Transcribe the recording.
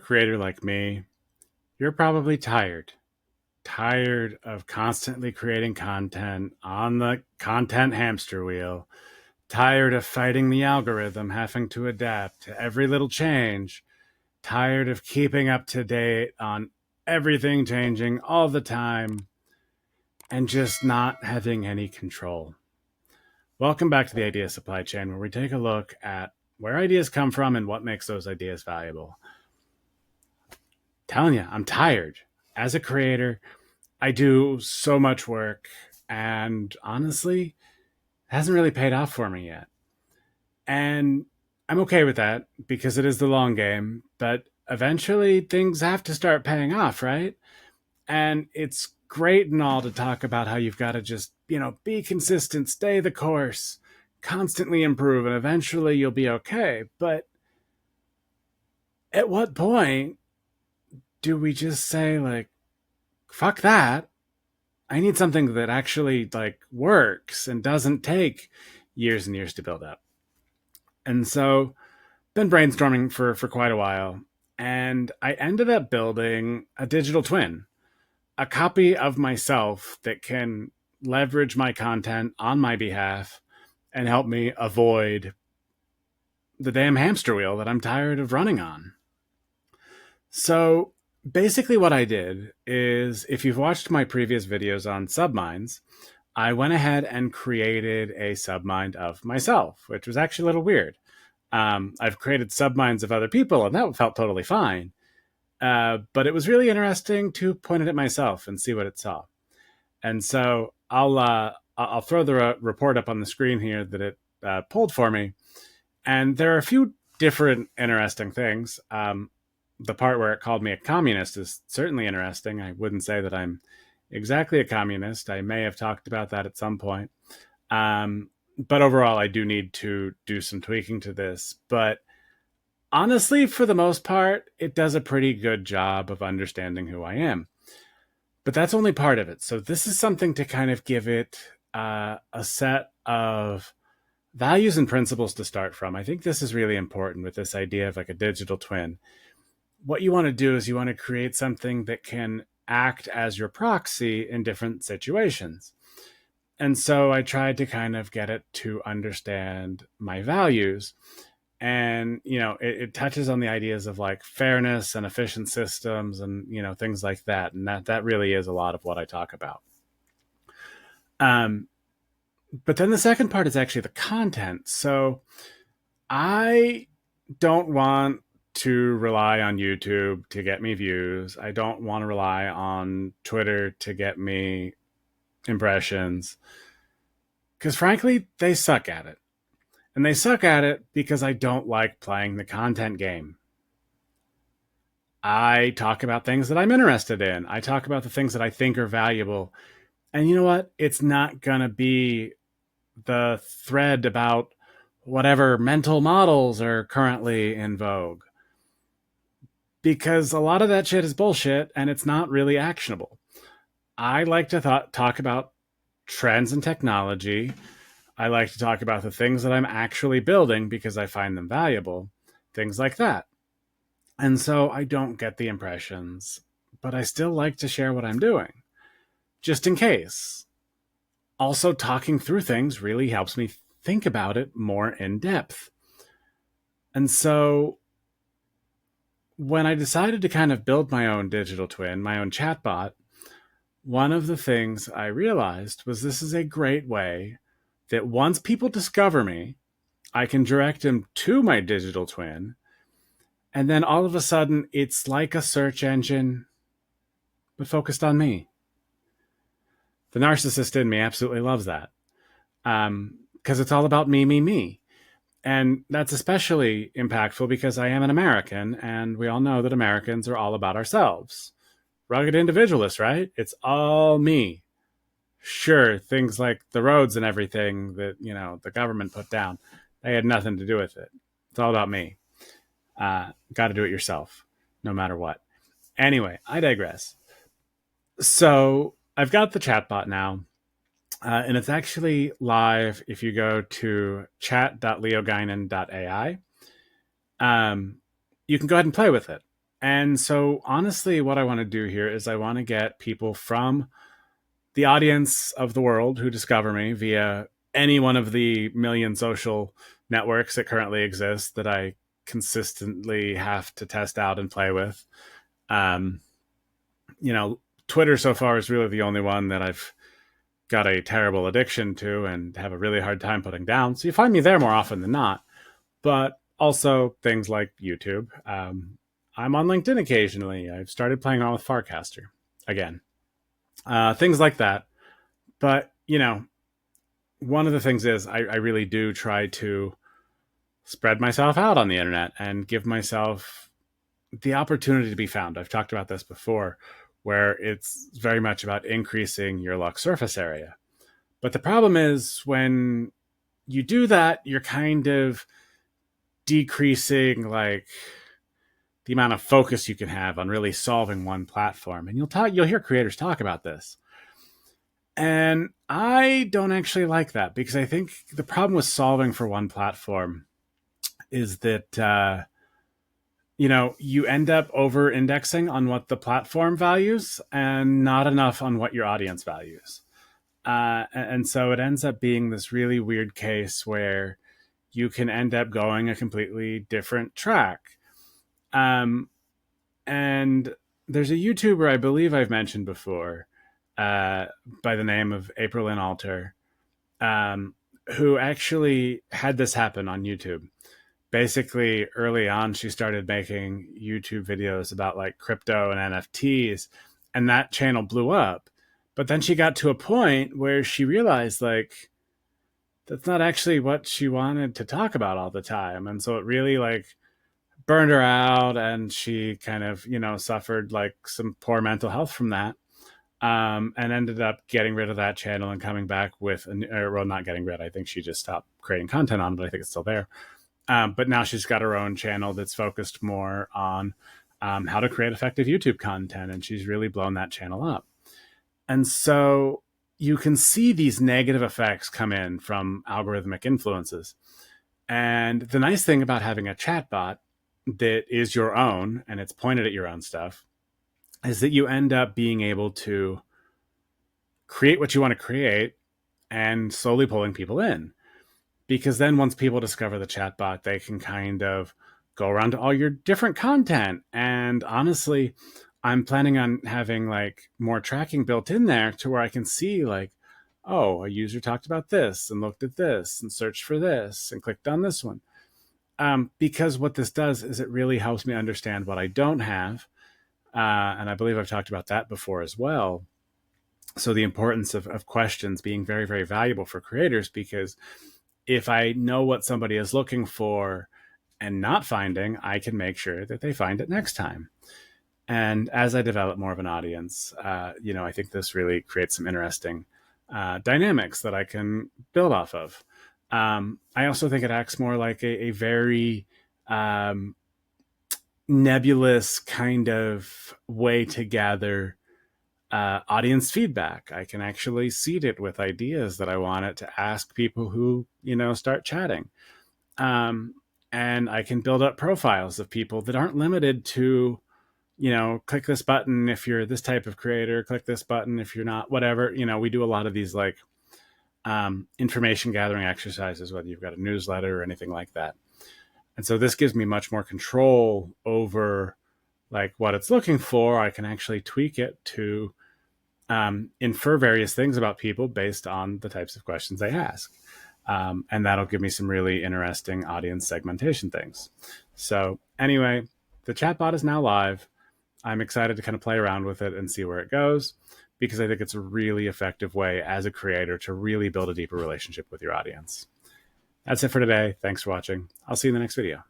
a creator like me, you're probably tired. Tired of constantly creating content on the content hamster wheel. Tired of fighting the algorithm, having to adapt to every little change. Tired of keeping up to date on everything changing all the time and just not having any control. Welcome back to the Idea Supply Chain, where we take a look at where ideas come from and what makes those ideas valuable. Telling you, I'm tired. As a creator, I do so much work, and honestly, it hasn't really paid off for me yet. And I'm okay with that because it is the long game, but eventually things have to start paying off, right? And it's great and all to talk about how you've got to just, be consistent, stay the course, constantly improve, and eventually you'll be okay. But at what point do we just say, like, fuck that? I need something that actually works and doesn't take years and years to build up. And so been brainstorming for quite a while, and I ended up building a digital twin, a copy of myself that can leverage my content on my behalf and help me avoid the damn hamster wheel that I'm tired of running on. So basically what I did is, if you've watched my previous videos on subminds, I went ahead and created a submind of myself, which was actually a little weird. I've created subminds of other people, and that felt totally fine. But it was really interesting to point it at myself and see what it saw. And so I'll throw the report up on the screen here that it pulled for me. And there are a few different interesting things. The part where it called me a communist is certainly interesting. I wouldn't say that I'm exactly a communist. I may have talked about that at some point. But overall, I do need to do some tweaking to this. But honestly, for the most part, it does a pretty good job of understanding who I am. But that's only part of it. So this is something to kind of give it a set of values and principles to start from. I think this is really important with this idea of like a digital twin. What you want to do is you want to create something that can act as your proxy in different situations. And so I tried to kind of get it to understand my values. And, it touches on the ideas of like fairness and efficient systems and, things like that. And that really is a lot of what I talk about. But then the second part is actually the content. So I don't want to rely on YouTube to get me views. I don't want to rely on Twitter to get me impressions, because frankly, they suck at it. And they suck at it because I don't like playing the content game. I talk about things that I'm interested in. I talk about the things that I think are valuable. And you know what? It's not going to be the thread about whatever mental models are currently in vogue, because a lot of that shit is bullshit and it's not really actionable. I like to talk about trends in technology. I like to talk about the things that I'm actually building because I find them valuable, things like that. And so I don't get the impressions, but I still like to share what I'm doing, just in case. Also, talking through things really helps me think about it more in depth. And so when I decided to kind of build my own digital twin, my own chatbot, one of the things I realized was this is a great way that once people discover me, I can direct them to my digital twin. And then all of a sudden, it's like a search engine, but focused on me. The narcissist in me absolutely loves that, because it's all about me, me, me. And that's especially impactful because I am an American, and we all know that Americans are all about ourselves. Rugged individualists, right? It's all me. Sure, things like the roads and everything that, the government put down, they had nothing to do with it. It's all about me. Got to do it yourself, no matter what. Anyway, I digress. So I've got the chatbot now, and it's actually live if you go to chat.leoguinan.ai. You can go ahead and play with it. And so, honestly, what I want to do here is I want to get people from the audience of the world who discover me via any one of the million social networks that currently exist that I consistently have to test out and play with. Um, you know, Twitter so far is really the only one that I've got a terrible addiction to and have a really hard time putting down. So you find me there more often than not. But also things like YouTube. I'm on LinkedIn occasionally. I've started playing around with Farcaster again. Things like that. But, one of the things is I really do try to spread myself out on the internet and give myself the opportunity to be found. I've talked about this before, where it's very much about increasing your luck surface area. But the problem is when you do that, you're kind of decreasing like the amount of focus you can have on really solving one platform. And you'll hear creators talk about this. And I don't actually like that because I think the problem with solving for one platform is that you end up over indexing on what the platform values and not enough on what your audience values. And so it ends up being this really weird case where you can end up going a completely different track. And there's a YouTuber I believe I've mentioned before by the name of April Lynn Alter, who actually had this happen on YouTube. Basically, early on, she started making YouTube videos about like crypto and NFTs, and that channel blew up. But then she got to a point where she realized like that's not actually what she wanted to talk about all the time. And so it really like burned her out, and she kind of, suffered like some poor mental health from that. And ended up getting rid of that channel and coming back with, well, not getting rid. I think she just stopped creating content on it, but I think it's still there. But now she's got her own channel that's focused more on how to create effective YouTube content, and she's really blown that channel up. And so you can see these negative effects come in from algorithmic influences. And the nice thing about having a chatbot that is your own and it's pointed at your own stuff is that you end up being able to create what you want to create and slowly pulling people in. Because then once people discover the chatbot, they can kind of go around to all your different content. And honestly, I'm planning on having like more tracking built in there to where I can see like, oh, a user talked about this and looked at this and searched for this and clicked on this one. Because what this does is it really helps me understand what I don't have. And I believe I've talked about that before as well. So the importance of questions being very, very valuable for creators, because if I know what somebody is looking for and not finding, I can make sure that they find it next time. And as I develop more of an audience, I think this really creates some interesting dynamics that I can build off of. I also think it acts more like a very nebulous kind of way to gather audience feedback. I can actually seed it with ideas that I want it to ask people who, start chatting. And I can build up profiles of people that aren't limited to, click this button if you're this type of creator, click this button if you're not, whatever. We do a lot of these like information gathering exercises, whether you've got a newsletter or anything like that. And so this gives me much more control over like what it's looking for. I can actually tweak it to infer various things about people based on the types of questions they ask. And that'll give me some really interesting audience segmentation things. So anyway, the chatbot is now live. I'm excited to kind of play around with it and see where it goes, because I think it's a really effective way as a creator to really build a deeper relationship with your audience. That's it for today. Thanks for watching. I'll see you in the next video.